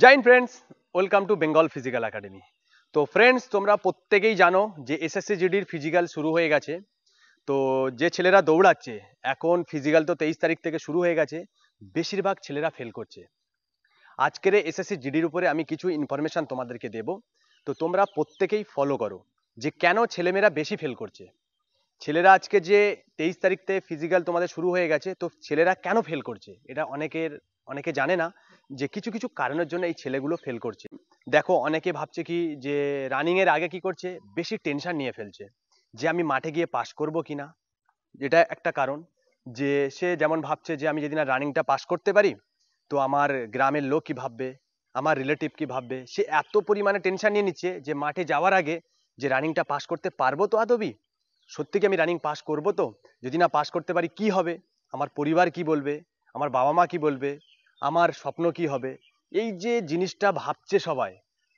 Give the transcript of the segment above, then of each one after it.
জয় হিন্দ friends, welcome to Bengal physical academy. তো friends, তোমরা প্রত্যেকেই জানো যে এসএসসি জিডির ফিজিক্যাল শুরু হয়ে গেছে। তো যে ছেলেরা দৌড়াচ্ছে, এখন ফিজিক্যাল তো 23 তারিখ থেকে শুরু হয়ে গেছে, বেশিরভাগ ছেলেরা ফেল করছে। আজকের এসএসসি জিডির উপরে আমি কিছু ইনফরমেশন তোমাদেরকে দেব। তো তোমরা প্রত্যেকেই ফলো করো যে কেন ছেলেমেয়েরা বেশি ফেল করছে। ছেলেরা আজকে যে 23 তারিখ থেকে ফিজিক্যাল তোমাদের শুরু হয়ে গেছে, তো ছেলেরা কেন ফেল করছে এটা অনেকে জানে না যে কিছু কিছু কারণের জন্য এই ছেলেগুলো ফেল করছে। দেখো, অনেকে ভাবছে কি যে রানিং এর আগে কি করছে, বেশি টেনশন নিয়ে ফেলছে যে আমি মাঠে গিয়ে পাস করব কিনা। এটা একটা কারণ, যে সে যেমন ভাবছে যে আমি যদি না রানিংটা পাস করতে পারি তো আমার গ্রামের লোক কি ভাববে, আমার রিলেটিভ কি ভাববে। সে এত পরিমাণে টেনশন নিয়ে নিচ্ছে যে মাঠে যাওয়ার আগে যে রানিংটা পাস করতে পারবো তো আদবি, সত্যি কি আমি রানিং পাস করবো তো, যদি না পাস করতে পারি কি হবে, আমার পরিবার কি বলবে, আমার বাবা মা কি বলবে, আমার স্বপ্ন কি হবে। এই যে জিনিসটা ভাবছে সবাই,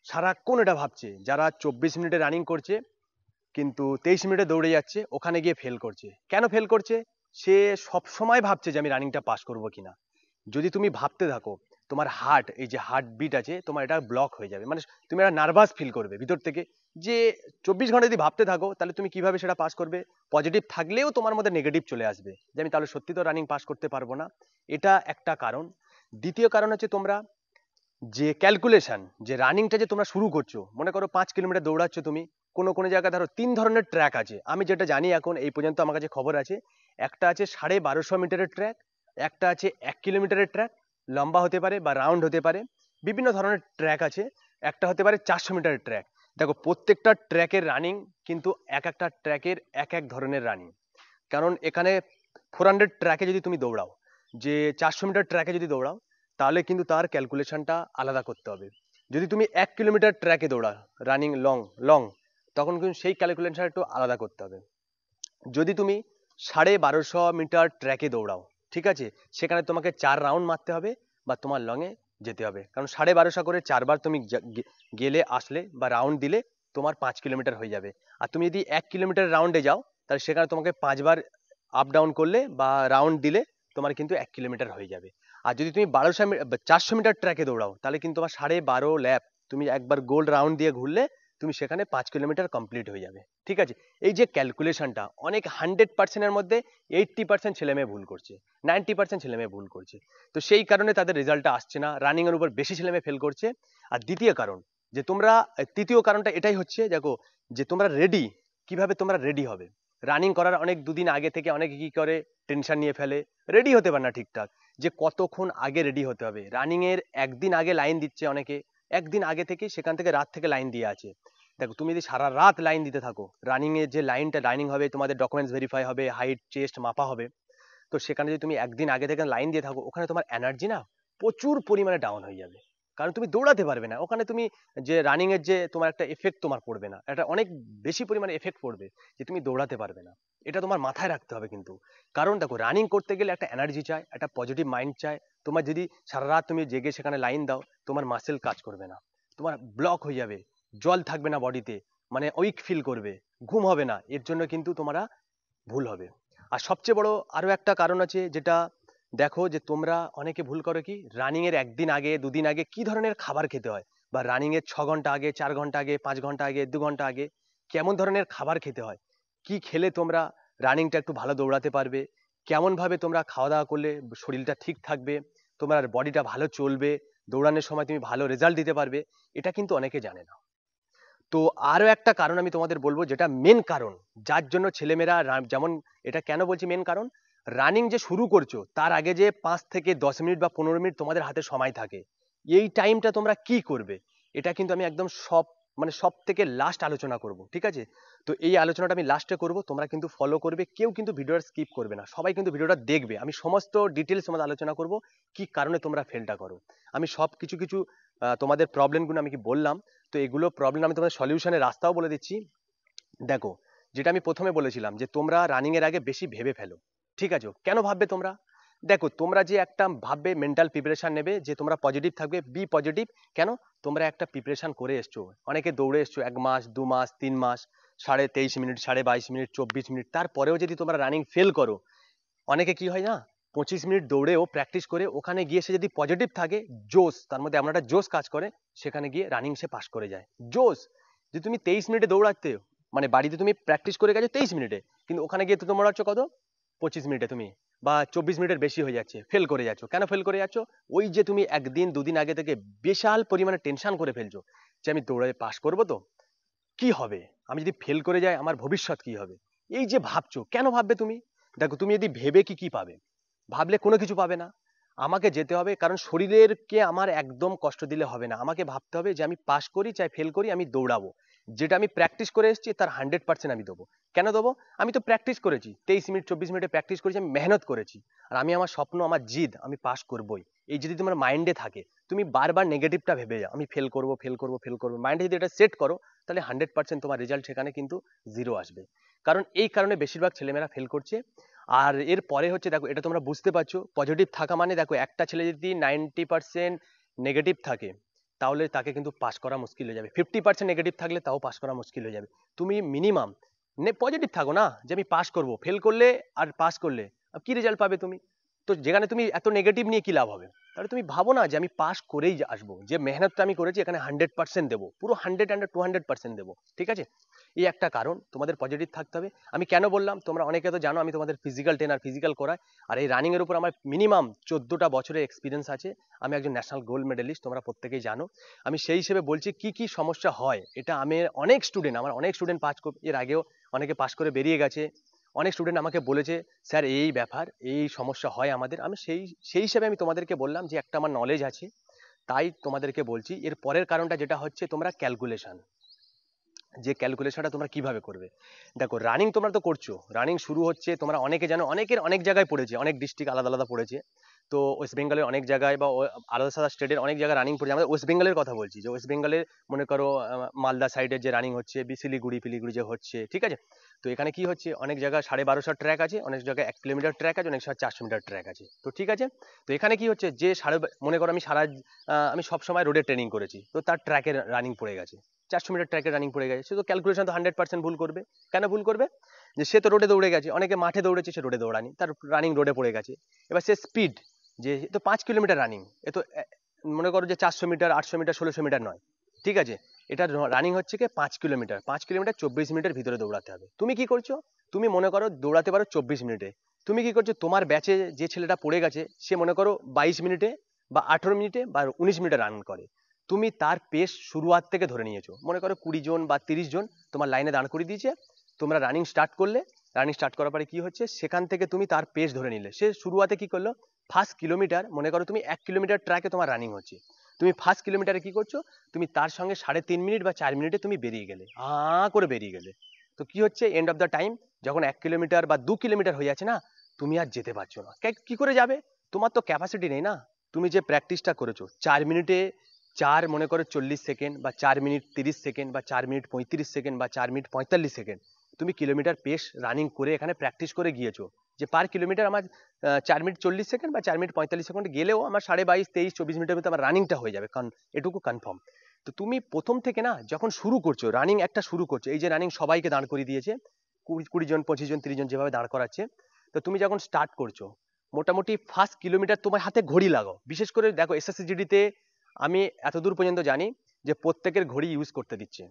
সারাক্ষণ এটা ভাবছে। যারা 24 মিনিটে রানিং করছে কিন্তু 23 মিনিটে দৌড়ে যাচ্ছে, ওখানে গিয়ে ফেল করছে। কেন ফেল করছে? সে সব সময় ভাবছে যে আমি রানিংটা পাস করবো কিনা। যদি তুমি ভাবতে থাকো, তোমার হার্ট, এই যে হার্ট বিট আছে তোমার, এটা ব্লক হয়ে যাবে। মানে তুমি একটা নার্ভাস ফিল করবে ভিতর থেকে, যে 24 ঘন্টা যদি ভাবতে থাকো তাহলে তুমি কিভাবে সেটা পাস করবে। পজিটিভ থাকলেও তোমার মধ্যে নেগেটিভ চলে আসবে যে আমি তাহলে সত্যি তো রানিং পাস করতে পারবো না। এটা একটা কারণ। দ্বিতীয় কারণ হচ্ছে তোমরা যে ক্যালকুলেশন, যে রানিংটা যে তোমরা শুরু করছো, মনে করো 5 কিলোমিটার দৌড়াচ্ছ তুমি, কোনো জায়গায় ধরো 3 ধরনের ট্র্যাক আছে। আমি যেটা জানি এখন এই পর্যন্ত আমার কাছে খবর আছে, একটা আছে 1250 মিটারের ট্র্যাক, একটা আছে 1 কিলোমিটারের ট্র্যাক, লম্বা হতে পারে বা রাউন্ড হতে পারে, বিভিন্ন ধরনের ট্র্যাক আছে। একটা হতে পারে 400 মিটারের ট্র্যাক। দেখো, প্রত্যেকটা ট্র্যাকের রানিং কিন্তু একটা ট্র্যাকের এক ধরনের রানিং। কারণ এখানে 400 ট্র্যাকে যদি তুমি দৌড়াও, যে 400 মিটার ট্র্যাকে যদি দৌড়াও, তাহলে কিন্তু তার ক্যালকুলেশনটা আলাদা করতে হবে। যদি তুমি 1 কিলোমিটার ট্র্যাকে দৌড়াও রানিং লং লং, তখন কিন্তু সেই ক্যালকুলেশনটা একটু আলাদা করতে হবে। যদি তুমি 1250 মিটার ট্র্যাকে দৌড়াও, ঠিক আছে, সেখানে তোমাকে 4 রাউন্ড মারতে হবে বা তোমার লংয়ে যেতে হবে। কারণ 1250 করে 4বার তুমি গেলে আসলে বা রাউন্ড দিলে তোমার 5 কিলোমিটার হয়ে যাবে। আর তুমি যদি 1 কিলোমিটার রাউন্ডে যাও, তাহলে সেখানে তোমাকে 5বার আপ ডাউন করলে বা রাউন্ড দিলে তোমার কিন্তু 1 কিলোমিটার হয়ে যাবে। আর যদি তুমি 400 মিটার ট্র্যাকে দৌড়াও, তাহলে কিন্তু তোমার 12.5 ল্যাপ তুমি একবার গোল রাউন্ড দিয়ে ঘুরলে তুমি সেখানে 5 কিলোমিটার কমপ্লিট হয়ে যাবে। ঠিক আছে, এই যে ক্যালকুলেশনটা অনেক 100%-এর মধ্যে 80% ছেলে মেয়ে ভুল করছে, 90% ছেলে মেয়ে ভুল করছে। তো সেই কারণে তাদের রেজাল্টটা আসছে না, রানিং এর উপর বেশি ছেলে মেয়ে ফেল করছে। আর দ্বিতীয় কারণ, যে তোমরা, তৃতীয় কারণটা এটাই হচ্ছে, দেখো, যে তোমরা রেডি, কিভাবে তোমরা রেডি হবে। রানিং করার অনেক দুদিন আগে থেকে অনেকে কি করে, টেনশন নিয়ে ফেলে, রেডি হতে পারে না ঠিকঠাক। যে কতক্ষণ আগে রেডি হতে হবে, রানিং এর একদিন আগে লাইন দিচ্ছে অনেকে, একদিন আগে থেকে, সেখান থেকে রাত থেকে লাইন দিয়ে আছে। দেখো, তুমি যদি সারা রাত লাইন দিতে থাকো, রানিং এর যে লাইনটা রানিং হবে, তোমাদের ডকুমেন্টস ভেরিফাই হবে, হাইট চেস্ট মাপা হবে, তো সেখানে যদি তুমি একদিন আগে থেকে লাইন দিয়ে থাকো, ওখানে তোমার এনার্জি না প্রচুর পরিমাণে ডাউন হয়ে যাবে। কারণ তুমি দৌড়াতে পারবে না ওখানে, তুমি যে রানিং এর যে তোমার একটা এফেক্ট তোমার পড়বে না, এটা অনেক বেশি পরিমাণে এফেক্ট পড়বে, যে তুমি দৌড়াতে পারবে না। এটা তোমার মাথায় রাখতে হবে কিন্তু। কারণ দেখো, রানিং করতে গেলে একটা এনার্জি চাই, একটা পজিটিভ মাইন্ড চাই। তোমার যদি সারা রাত তুমি জেগে সেখানে লাইন দাও, তোমার মাসেল কাজ করবে না, তোমার ব্লক হয়ে যাবে, জল থাকবে না বডিতে, মানে উইক ফিল করবে, ঘুম হবে না, এর জন্য কিন্তু তোমরা ভুল হবে। আর সবচেয়ে বড় আরো একটা কারণ আছে, যেটা দেখো, যে তোমরা অনেকে ভুল করো কি, রানিং এর একদিন আগে দুদিন আগে কি ধরনের খাবার খেতে হয়, বা রানিং এর 6 ঘন্টা আগে, 4 ঘন্টা আগে, 5 ঘন্টা আগে, 2 ঘন্টা আগে কেমন ধরনের খাবার খেতে হয়, কি খেলে তোমরা রানিংটা একটু ভালো দৌড়াতে পারবে, কেমন ভাবে তোমরা খাওয়া দাওয়া করলে শরীরটা ঠিক থাকবে, তোমার বডিটা ভালো চলবে, দৌড়ানোর সময় তুমি ভালো রেজাল্ট দিতে পারবে, এটা কিন্তু অনেকে জানে না। তো আরো একটা কারণ আমি তোমাদের বলবো, যেটা মেন কারণ যার জন্য ছেলেমেয়েরা যেমন, এটা কেন বলছি মেন কারণ, রানিং যে শুরু করছো তার আগে যে 5 থেকে 10 মিনিট বা 15 মিনিট তোমাদের হাতে সময় থাকে, এই টাইমটা তোমরা কি করবে, এটা কিন্তু আমি একদম সব থেকে লাস্ট আলোচনা করব, ঠিক আছে। তো এই আলোচনাটা আমি লাস্টে করব, তোমরা কিন্তু ফলো করবে, কেউ কিন্তু ভিডিওটা স্কিপ করবে না, সবাই কিন্তু ভিডিওটা দেখবে। আমি সমস্ত ডিটেলস তোমাদের আলোচনা করব, কি কারণে তোমরা ফেলটা করো। আমি সব কিছু তোমাদের প্রবলেমগুলো আমি কি বললাম, তো এগুলো প্রবলেম আমি তোমাদের সলিউশনের রাস্তাও বলে দিচ্ছি। দেখো, যেটা আমি প্রথমে বলেছিলাম যে তোমরা রানিং এর আগে বেশি ভেবে ফেলো, ঠিক আছে। কেন ভাববে তোমরা? দেখো, তোমরা যে একটা ভাববে মেন্টাল প্রিপারেশন নেবে, যে তোমরা পজিটিভ থাকবে, বি পজিটিভ। কেন? তোমরা একটা প্রিপারেশন করে এসছো, অনেকে দৌড়ে এসছো 1 মাস 2 মাস 3 মাস, 23.5 মিনিট, 22.5 মিনিট, 24 মিনিট, তারপরেও যদি তোমরা রানিং ফেল করো, অনেকে কি হয় না, 25 মিনিট দৌড়েও প্র্যাকটিস করে ওখানে গিয়ে সে যদি পজিটিভ থাকে, জোশ, তার মধ্যে এমন একটা জোশ কাজ করে, সেখানে গিয়ে রানিং সে পাস করে যায়। জোশ! যে তুমি 23 মিনিটে দৌড়াতে, মানে বাড়িতে তুমি প্র্যাকটিস করে গেছো 23 মিনিটে, কিন্তু ওখানে গিয়ে তো তোমরা হচ্ছে কত, 25 মিনিটে তুমি, বা 24 মিনিটের বেশি হয়ে যাচ্ছে, ফেল করে যাচ্ছ। কেন ফেল করে যাচ্ছ? ওই যে তুমি একদিন দুদিন আগে থেকে বিশাল পরিমাণে টেনশন করে ফেলছো যে আমি দৌড়ে পাস করবো তো, কি হবে, আমি যদি ফেল করে যাই আমার ভবিষ্যৎ কি হবে, এই যে ভাবছো। কেন ভাববে তুমি? দেখো, তুমি যদি ভেবে কি পাবে? ভাবলে কোনো কিছু পাবে না। আমাকে যেতে হবে, কারণ শরীরেরকে আমার একদম কষ্ট দিলে হবে না। আমাকে ভাবতে হবে যে আমি পাস করি চাই ফেল করি, আমি দৌড়াবো। যেটা আমি প্র্যাকটিস করে এসেছি তার 100% আমি দেবো। কেন দেবো? আমি তো প্র্যাকটিস করেছি 23 মিনিট 24 মিনিটে প্র্যাকটিস করেছি, আমি মেহনত করেছি। আর আমি আমার স্বপ্ন, আমার জিদ, আমি পাস করবোই। এই যদি তোমার মাইন্ডে থাকে, তুমি বারবার নেগেটিভটা ভেবে যাও, আমি ফেল করবো ফেল করবো ফেল করবো, মাইন্ডে যদি এটা সেট করো, তাহলে 100% তোমার রেজাল্ট সেখানে কিন্তু জিরো আসবে। কারণ এই কারণে বেশিরভাগ ছেলেমেয়েরা ফেল করছে। আর এর পরে হচ্ছে, দেখো এটা তোমরা বুঝতে পারছো, পজিটিভ থাকা মানে, দেখো একটা ছেলে যদি 90% নেগেটিভ থাকে, তাহলে তাকে কিন্তু পাস করা মুশকিল হয়ে যাবে। 50% নেগেটিভ থাকলে তাও পাস করা মুশকিল হয়ে যাবে। তুমি মিনিমাম পজিটিভ থাকো না, যে আমি পাস করব। ফেল করলে আর পাস করলে কি রেজাল্ট পাবে তুমি? তো যেখানে তুমি এত নেগেটিভ নিয়ে কি লাভ হবে? তাহলে তুমি ভাবো না যে আমি পাস করেই আসবো, যে মেহনতটা আমি করেছি এখানে 100% দেবো, পুরো 100 200% দেবো। ঠিক আছে? এই একটা কারণ, তোমাদের পজিটিভ থাকতে হবে। আমি কেন বললাম, তোমরা অনেকে তো জানো আমি তোমাদের ফিজিক্যাল ট্রেনার, ফিজিক্যাল করাই। আর এই রানিং এর উপর আমার মিনিমাম 14টা বছরের এক্সপিরিয়েন্স আছে। আমি একজন ন্যাশনাল গোল্ড মেডেলিস্ট, তোমরা প্রত্যেকেই জানো। আমি সেই হিসেবে বলছি কি কি সমস্যা হয়। এটা আমার অনেক স্টুডেন্ট পাস, এর আগেও অনেকে পাস করে বেরিয়ে গেছে। অনেক স্টুডেন্ট আমাকে বলেছে স্যার এই ব্যাপার, এই সমস্যা হয় আমাদের। আমি সেই সেই হিসেবে আমি তোমাদেরকে বললাম যে একটা আমার নলেজ আছে, তাই তোমাদেরকে বলছি। এর পরের কারণটা যেটা হচ্ছে, তোমরা ক্যালকুলেশন, যে ক্যালকুলেশনটা তোমরা কিভাবে করবে। দেখো, রানিং তোমরা তো করছো, রানিং শুরু হচ্ছে, তোমরা অনেকে জানো, অনেকের অনেক জায়গায় পড়েছে, অনেক ডিস্ট্রিক্ট আলাদা আলাদা পড়েছে। তো ওয়েস্ট বেঙ্গলের অনেক জায়গায় বা আলাদা সাদা স্টেটের অনেক জায়গায় রানিং পড়েছে। আমাদের ওয়েস্ট বেঙ্গলের কথা বলছি, যে ওয়েস্ট বেঙ্গলের মনে করো মালদা সাইডের যে রানিং হচ্ছে, শিলিগুড়ি ফিলিগুড়ি যে হচ্ছে, ঠিক আছে? তো এখানে কি হচ্ছে, অনেক জায়গায় 1250 ট্র্যাক আছে, অনেক জায়গায় 1 কিলোমিটার ট্র্যাক আছে, অনেক সময় 400 মিটার ট্র্যাক আছে। তো ঠিক আছে, তো এখানে কি হচ্ছে, যে মনে করো আমি সব সময় রোডে ট্রেনিং করেছি, তো তার ট্র্যাকের রানিং পড়ে গেছে, 400 মিটার ট্র্যাকের রানিং পড়ে গেছে, সে তো ক্যালকুলেশন তো 100% ভুল করবে। কেন ভুল করবে? যে সে তো রোডে দৌড়ে গেছে, অনেকে মাঠে দৌড়েছে, সে রোডে দৌড়ানি, তার রানিং রোডে পড়ে গেছে। এবার সে স্পিড, যে এ তো 5 কিলোমিটার রানিং, এ তো মনে করো যে 400 মিটার 800 মিটার 1600 মিটার নয়, ঠিক আছে? এটা রানিং হচ্ছে কি 5 কিলোমিটার, 5 কিলোমিটার 24 মিনিটের ভিতরে দৌড়াতে হবে। তুমি কি করছো? তুমি মনে করো দৌড়াতে পারো 24 মিনিটে, তুমি কি করছো, তোমার ব্যাচে যে ছেলেটা পড়ে গেছে সে মনে করো 22 মিনিটে বা 18 মিনিটে বা 19 মিনিটে রান করে, তুমি তার পেস শুরুয়াত থেকে ধরে নিয়েছো, মনে করো 20 জন বা 30 জন তোমার লাইনে দাঁড় করিয়ে দিয়েছে, তোমরা রানিং স্টার্ট করলে, রানিং স্টার্ট করার পরে কি হচ্ছে, সেখান থেকে তুমি তার পেস ধরে নিলে। সে শুরুয়াতে কি করলো, ফার্স্ট কিলোমিটার, মনে করো তুমি 1 কিলোমিটার ট্র্যাকে তোমার রানিং হচ্ছে, তুমি ফার্স্ট কিলোমিটারে কি করছো, তুমি তার সঙ্গে 3.5 মিনিট বা 4 মিনিটে তুমি বেরিয়ে গেলে, করে বেরিয়ে গেলে। তো কি হচ্ছে, এন্ড অফ দ্য টাইম, যখন 1 কিলোমিটার বা 2 কিলোমিটার হয়ে যাচ্ছে না, তুমি আর যেতে পারছো না। কি করে যাবে? তোমার তো ক্যাপাসিটি নেই না। তুমি যে প্র্যাকটিসটা করেছো 4 মিনিটে, মনে করো 40 সেকেন্ড বা 4 মিনিট 30 সেকেন্ড বা 4 মিনিট 35 সেকেন্ড বা 4 মিনিট 45 সেকেন্ড, তুমি কিলোমিটার পেস রানিং করে এখানে প্র্যাকটিস করে গিয়েছো, যে পার কিলোমিটার আমার 4 মিনিট 40 সেকেন্ড বা 4 মিনিট 45 সেকেন্ড গেলেও আমার 22 23 24 মিনিটের মধ্যে আমার রানিংটা হয়ে যাবে, কারণ এটুকু কনফার্ম। তো তুমি প্রথম থেকে না, যখন শুরু করছো রানিং, একটা শুরু করছো, এই যে রানিং সবাইকে দাঁড় করিয়ে দিয়েছে, 20 জন 25 জন 30 জন যেভাবে দাঁড় করাচ্ছে, তো তুমি যখন স্টার্ট করছো, মোটামুটি ফার্স্ট কিলোমিটার তোমার হাতে ঘড়ি লাগাও। বিশেষ করে দেখো, এসএসসিজিডিতে আমি এতদূর পর্যন্ত জানি যে প্রত্যেকের ঘড়ি ইউজ করতে দিচ্ছে।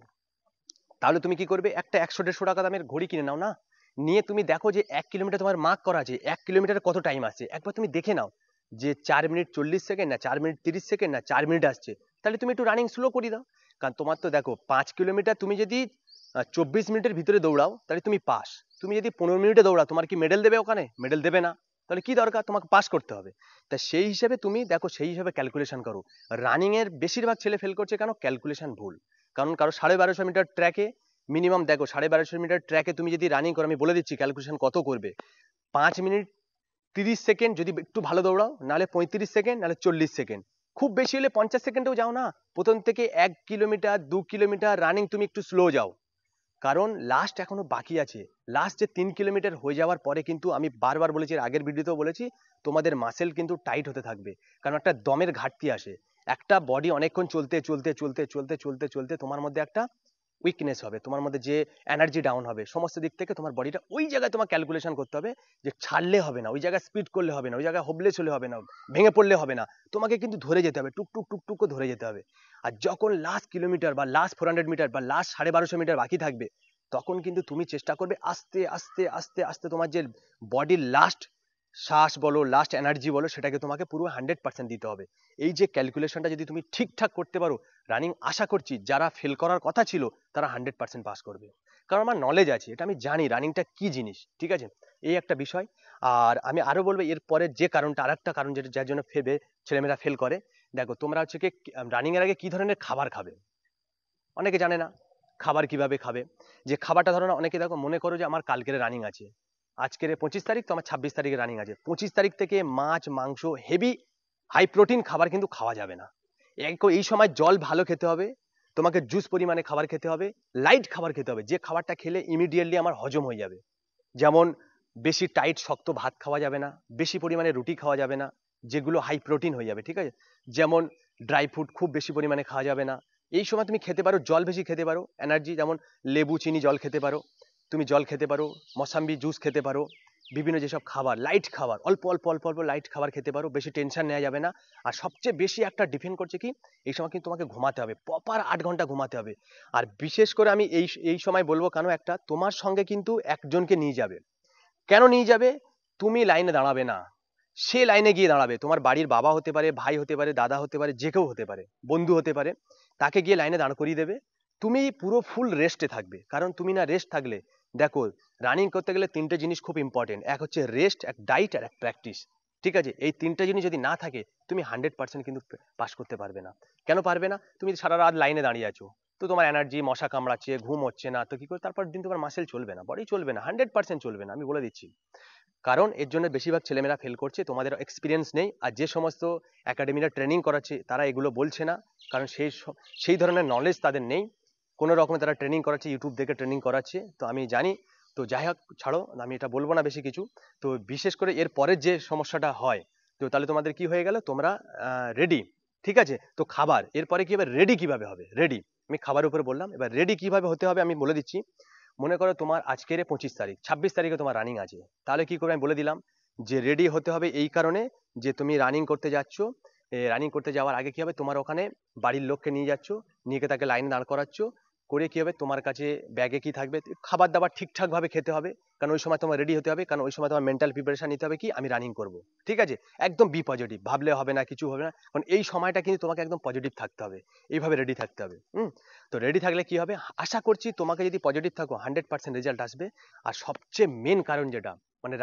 তাহলে তুমি কি করবে, একটা 100 150 টাকা দামের ঘড়ি কিনে নাও না, নিয়ে তুমি দেখো যে 1 কিলোমিটার তোমার মার্ক করা আছে, 1 কিলোমিটারে কত টাইম আসছে, একবার তুমি দেখে নাও যে 4 মিনিট 40 সেকেন্ড না 4 মিনিট 30 সেকেন্ড না 4 মিনিট আসছে, তাহলে তুমি একটু রানিং স্লো করে দাও। কারণ তোমার তো দেখো 5 কিলোমিটার তুমি যদি 24 মিনিটের ভিতরে দৌড়াও, তাহলে তুমি পাস। তুমি যদি 15 মিনিটে দৌড়াও, তোমার কি মেডেল দেবে? ওখানে মেডেল দেবে না। তাহলে কি দরকার, তোমাকে পাস করতে হবে। তা সেই হিসেবে তুমি দেখো, সেই হিসেবে ক্যালকুলেশন করো। রানিং এর বেশিরভাগ ছেলে ফেল করছে কেন, ক্যালকুলেশন ভুল। কারণ কারো 1250 মিটার ট্র্যাকে, মিনিমাম দেখো 1250 মিটার ট্র্যাকে তুমি যদি রানিং করো, আমি বলে দিচ্ছি ক্যালকুলেশন কত করবে। 5 মিনিট 30 সেকেন্ড যদি একটু ভালো দৌড়াও, নাহলে 35 সেকেন্ড, নাহলে 40 সেকেন্ড, খুব বেশি হলে 50 সেকেন্ডেও যাও না। প্রথম থেকে 1 কিলোমিটার 2 কিলোমিটার রানিং তুমি একটু স্লো যাও, কারণ লাস্ট এখনো বাকি আছে। লাস্ট যে 3 কিলোমিটার হয়ে যাওয়ার পরে কিন্তু, আমি বারবার বলেছি, এর আগের ভিডিওতেও বলেছি, তোমাদের মাসেল কিন্তু টাইট হতে থাকবে, কারণ একটা দমের ঘাটতি আসে। একটা বডি অনেকক্ষণ চলতে চলতে চলতে চলতে চলতে চলতে তোমার মধ্যে একটা উইকনেস হবে, তোমার মধ্যে যে এনার্জি ডাউন হবে, সমস্ত দিক থেকে তোমার বডিটা ওই জায়গায় তোমার ক্যালকুলেশন করতে হবে যে ছাড়লে হবে না, ওই জায়গায় স্পিড করলে হবে না, ওই জায়গায় হোবলেস হলে হবে না, ভেঙে পড়লে হবে না, তোমাকে কিন্তু ধরে যেতে হবে, টুক টুক টুক টুক করে ধরে যেতে হবে। আর যখন লাস্ট কিলোমিটার বা লাস্ট 400 মিটার বা লাস্ট 1250 মিটার বাকি থাকবে, তখন কিন্তু তুমি চেষ্টা করবে আস্তে আস্তে আস্তে আস্তে তোমার যে বডির লাস্ট শ্বাস বলো, লাস্ট এনার্জি বলো, সেটাকে তোমাকে পুরো 100% দিতে হবে। এই যে ক্যালকুলেশনটা যদি তুমি ঠিকঠাক করতে পারো, রানিং আশা করছি যারা ফেল করার কথা ছিল তারা 100% পাস করবে। কারণ আমার নলেজ আছে, এটা আমি জানি রানিংটা কি জিনিস, ঠিক আছে? এই একটা বিষয়। আর আমি আরো বলবো এর পরে যে কারণটা, আর একটা কারণ যেটা যার জন্য ছেলেমেয়েরা ফেল করে। দেখো তোমরা হচ্ছে কি রানিং এর আগে কি ধরনের খাবার খাবে, অনেকে জানে না খাবার কিভাবে খাবে। যে খাবারটা ধরো না, অনেকে দেখো মনে করো যে আমার কালকের রানিং আছে, আজকের 25 তারিখ, তো আমার 26 তারিখে রানিং আছে, 25 তারিখ থেকে মাছ মাংস হেভি হাই প্রোটিন খাবার কিন্তু খাওয়া যাবে না। এই সময় জল ভালো খেতে হবে, তোমাকে জুস পরিমাণে খাবার খেতে হবে, লাইট খাবার খেতে হবে, যে খাবারটা খেলে ইমিডিয়েটলি আমার হজম হয়ে যাবে। যেমন বেশি টাইট শক্ত ভাত খাওয়া যাবে না, বেশি পরিমাণে রুটি খাওয়া যাবে না, যেগুলো হাই প্রোটিন হয়ে যাবে, ঠিক আছে? যেমন ড্রাই ফ্রুট খুব বেশি পরিমাণে খাওয়া যাবে না। এই সময় তুমি খেতে পারো, জল বেশি খেতে পারো, এনার্জি যেমন লেবু চিনি জল খেতে পারো, তুমি জল খেতে পারো, মৌসাম্বি জুস খেতে পারো, বিভিন্ন যেসব খাবার লাইট খাবার অল্প অল্প অল্প অল্প লাইট খাবার খেতে পারো, বেশি টেনশন নেওয়া যাবে না। আর সবচেয়ে বেশি একটা ডিপেন্ড করছে কি, এই সময় কিন্তু তোমাকে ঘুমাতে হবে, প্রপার 8 ঘন্টা ঘুমাতে হবে। আর বিশেষ করে আমি এই সময় বলবো কেন, একটা তোমার সঙ্গে কিন্তু একজনকে নিয়ে যাবে। কেন নিয়ে যাবে? তুমি লাইনে দাঁড়াবে না, সে লাইনে গিয়ে দাঁড়াবে, তোমার বাড়ির বাবা হতে পারে, ভাই হতে পারে, দাদা হতে পারে, যে কেউ হতে পারে, বন্ধু হতে পারে, তাকে গিয়ে লাইনে দাঁড় করিয়ে দেবে। তুমি পুরো ফুল রেস্টে থাকবে, কারণ তুমি না রেস্ট থাকলে, দেখো রানিং করতে গেলে 3টে জিনিস খুব ইম্পর্টেন্ট, এক হচ্ছে রেস্ট, এক ডাইট আর এক প্র্যাকটিস, ঠিক আছে? এই 3টে জিনিস যদি না থাকে, তুমি 100% কিন্তু পাস করতে পারবে না। কেন পারবে না? তুমি সারা রাত লাইনে দাঁড়িয়ে আছো, তো তোমার এনার্জি মশা কামড়াচ্ছে, ঘুম হচ্ছে না, তো কি করে তারপর দিন তোমার মাসেল চলবে না, বডি চলবে না, 100% চলবে না, আমি বলে দিচ্ছি। কারণ এর জন্য বেশিরভাগ ছেলেমেয়েরা ফেল করছে, তোমাদের এক্সপিরিয়েন্স নেই, আর যে সমস্ত একাডেমিরা ট্রেনিং করাচ্ছে তারা এগুলো বলছে না, কারণ সেই ধরনের নলেজ তাদের নেই। কোনো রকমে তারা ট্রেনিং করাচ্ছে, ইউটিউব দেখে ট্রেনিং করাচ্ছে, তো আমি জানি। তো যাই হোক, ছাড়ো, আমি এটা বলবো না বেশি কিছু। তো বিশেষ করে এর পরের যে সমস্যাটা হয়, তো তাহলে তোমাদের কি হয়ে গেল, তোমরা রেডি, ঠিক আছে? তো খাবার এরপরে কি হবে, রেডি কিভাবে হবে, রেডি আমি খাবার উপরে বললাম, এবার রেডি কিভাবে হতে হবে আমি বলে দিচ্ছি। মনে করো তোমার আজকের 25 তারিখ, 26 তারিখে তোমার রানিং আছে, তাহলে কি করবে আমি বলে দিলাম। যে রেডি হতে হবে এই কারণে যে তুমি রানিং করতে যাচ্ছ, রানিং করতে যাওয়ার আগে কি হবে, তোমার ওখানে বাড়ির লোককে নিয়ে যাচ্ছ, নিয়ে গিয়ে তাকে লাইনে দাঁড় করাচ্ছ, করে কি হবে, তোমার কাছে ব্যাগে কি থাকবে, খাবার দাবার ঠিকঠাক ভাবে খেতে হবে, কারণ ওই সময় তোমার রেডি হতে হবে, কারণ ওই সময় তোমার মেন্টাল প্রিপারেশন নিতে হবে কি আমি রানিং করব, ঠিক আছে? একদম বি পজিটিভ, ভাবলে হবে না, কিছু হবে না, কারণ এই সময়টা কিন্তু তোমাকে একদম পজিটিভ থাকতে হবে, এইভাবে রেডি থাকতে হবে। তো রেডি থাকলে কি হবে, আশা করছি তোমাকে যদি পজিটিভ থাকো 100% রেজাল্ট আসবে। আর সবচেয়ে মেন কারণ যেটা, মানে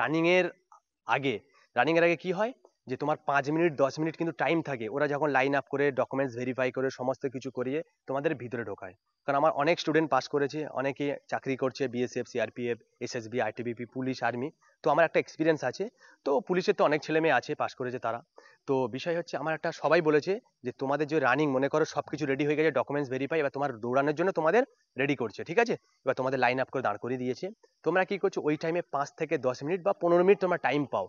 আগে রানিং এর আগে কি হয়, যে তোমার 5 মিনিট 10 মিনিট কিন্তু টাইম থাকে, ওরা যখন লাইন আপ করে ডকুমেন্টস ভেরিফাই করে সমস্ত কিছু করিয়ে তোমাদের ভিতরে ঢোকায়। কারণ আমার অনেক স্টুডেন্ট পাস করেছে, অনেকে চাকরি করছে, BSF, CRPF, SSB, ITBP, police, army, তো আমার একটা এক্সপিরিয়েন্স আছে। তো পুলিশের তো অনেক ছেলে মেয়ে আছে পাস করেছে তারা। তো বিষয় হচ্ছে আমার একটা সবাই বলেছে যে তোমাদের যে রানিং, মনে করো সবকিছু রেডি হয়ে গেছে, ডকুমেন্টস ভেরিফাই, এবার তোমার দৌড়ানোর জন্য তোমাদের রেডি করছে, ঠিক আছে? এবার তোমাদের লাইন আপ করে দাঁড় করিয়ে দিয়েছে, তোমরা কি করছো, ওই টাইমে 5 থেকে 10 মিনিট বা 15 মিনিট তোমরা টাইম পাও।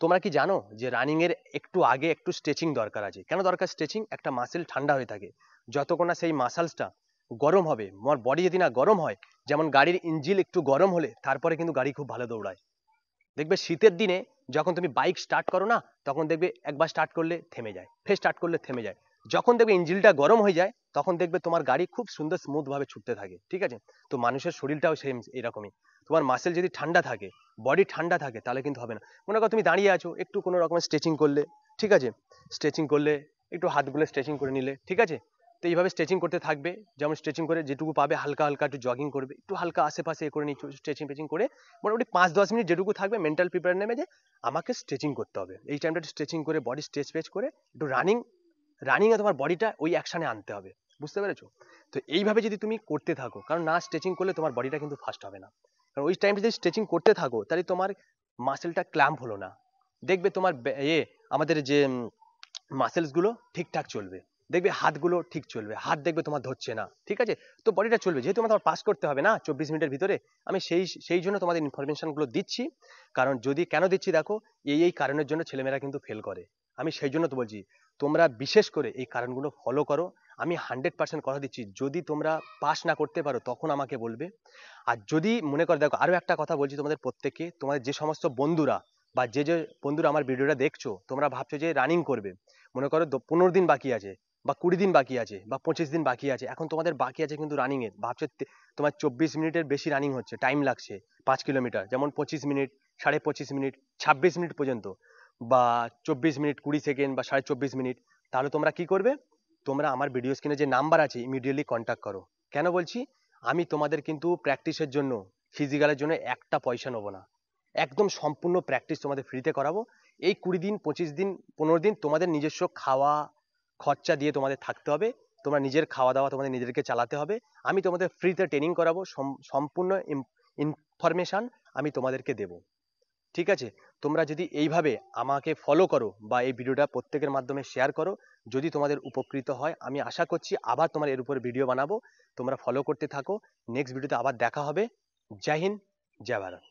তোমরা কি জানো যে রানিং এর একটু আগে একটু স্ট্রেচিং দরকার আছে? কেন দরকার স্ট্রেচিং? একটা মাসেল ঠান্ডা হয়ে থাকে, যতক্ষণ না সেই মাসেলসটা গরম হবে, আমার বডি যদি না গরম হয়, যেমন গাড়ির ইঞ্জিন একটু গরম হলে তারপরে কিন্তু গাড়ি খুব ভালো দৌড়ায়। দেখবে শীতের দিনে যখন তুমি বাইক স্টার্ট করো না, তখন দেখবে একবার স্টার্ট করলে থেমে যায়, ফের স্টার্ট করলে থেমে যায়, যখন দেখবে ইঞ্জিনটা গরম হয়ে যায় তখন দেখবে তোমার গাড়ি খুব সুন্দর স্মুথ ভাবে ছুটতে থাকে, ঠিক আছে? তো মানুষের শরীরটাও সেম এরকমই, তোমার মাসেল যদি ঠান্ডা থাকে, বডি ঠান্ডা থাকে, তাহলে কিন্তু হবে না। মনে করো তুমি দাঁড়িয়ে আছো, একটু কোনো রকমের স্ট্রেচিং করলে, ঠিক আছে? স্ট্রেচিং করলে, একটু হাতগুলো স্ট্রেচিং করে নিলে, ঠিক আছে? তো এইভাবে স্ট্রেচিং করতে থাকবে, যেমন স্ট্রেচিং করে যেটুকু পাবে হালকা হালকা একটু জগিং করবে, একটু হালকা আশেপাশে এ করে নিচ্ছ, স্ট্রেচিং ফেচিং করে মোটামুটি 5-10 মিনিট যেটুকু থাকবে মেন্টাল প্রিপেয়ার নেবে যে আমাকে স্ট্রেচিং করতে হবে, এই টাইমটা একটু স্ট্রেচিং করে বডি স্ট্রেচ ফেচ করে একটু রানিং এ তোমার বডিটা ওই অ্যাকশনে আনতে হবে, বুঝতে পেরেছো? তো এইভাবে যদি তুমি করতে থাকো, কারণ না স্ট্রেচিং করলে তোমার বডিটা কিন্তু ফাস্ট হবে না, কারণ ওই টাইমটা যদি স্ট্রেচিং করতে থাকো তাহলে তোমার মাসেলটা ক্ল্যাম্প হলো না, দেখবে তোমার আমাদের যে মাসেলস গুলো ঠিকঠাক চলবে, দেখবে হাতগুলো ঠিক চলবে, হাত দেখবে তোমার ধরছে না, ঠিক আছে? তো বডিটা চলবে, যেহেতু তোমার পাস করতে হবে না 24 মিনিটের ভিতরে, আমি সেই জন্য তোমাদের ইনফরমেশন গুলো দিচ্ছি। কারণ যদি কেন দিচ্ছি দেখো, এই কারণের জন্য ছেলেমেয়েরা কিন্তু ফেল করে, আমি সেই জন্য তো বলছি তোমরা বিশেষ করে এই কারণগুলো ফলো করো। আমি 100% কথা দিচ্ছি, যদি তোমরা পাস না করতে পারো তখন আমাকে বলবে। আর যদি মনে করো, দেখো আরো একটা কথা বলছি তোমাদের প্রত্যেককে, তোমাদের যে সমস্ত বন্ধুরা বা যে যে বন্ধুরা আমার ভিডিওটা দেখছো, তোমরা ভাবছো যে রানিং করবে, মনে করো 15 দিন বাকি আছে বা 20 দিন বাকি আছে বা 25 দিন বাকি আছে, এখন তোমাদের বাকি আছে কিন্তু রানিং এর, ভাবছো তোমার 24 মিনিটের বেশি রানিং হচ্ছে, টাইম লাগছে 5 কিলোমিটার, যেমন 25 মিনিট, 25.5 মিনিট, 26 মিনিট পর্যন্ত, বা 24 মিনিট 20 সেকেন্ড বা 24.5 মিনিট, তাহলে তোমরা কি করবে? তোমরা আমার ভিডিও স্ক্রিনে যে নাম্বার আছে ইমিডিয়েটলি কন্ট্যাক্ট করো। কেন বলছি? আমি তোমাদের কিন্তু প্র্যাকটিসের জন্য, ফিজিক্যালের জন্য একটা পয়সা নেবো না, একদম সম্পূর্ণ প্র্যাকটিস তোমাদের ফ্রিতে করাবো। এই 20 দিন, 25 দিন, 15 দিন তোমাদের নিজস্ব খাওয়া খরচা দিয়ে তোমাদের থাকতে হবে, তোমরা নিজের খাওয়া দাওয়া তোমাদের নিজেদেরকে চালাতে হবে। আমি তোমাদের ফ্রিতে ট্রেনিং করাবো, সম্পূর্ণ ইনফরমেশন আমি তোমাদেরকে দেবো। ঠিক আছে? তোমরা যদি এইভাবে আমাকে ফলো করো বা এই ভিডিওটা প্রত্যেকের মাধ্যমে শেয়ার করো, যদি তোমাদের উপকৃত হয়, আমি আশা করছি আবার তোমার এর উপরে ভিডিও বানাবো। তোমরা ফলো করতে থাকো। নেক্সট ভিডিওতে আবার দেখা হবে। জয় হিন্দ, জয় ভারত।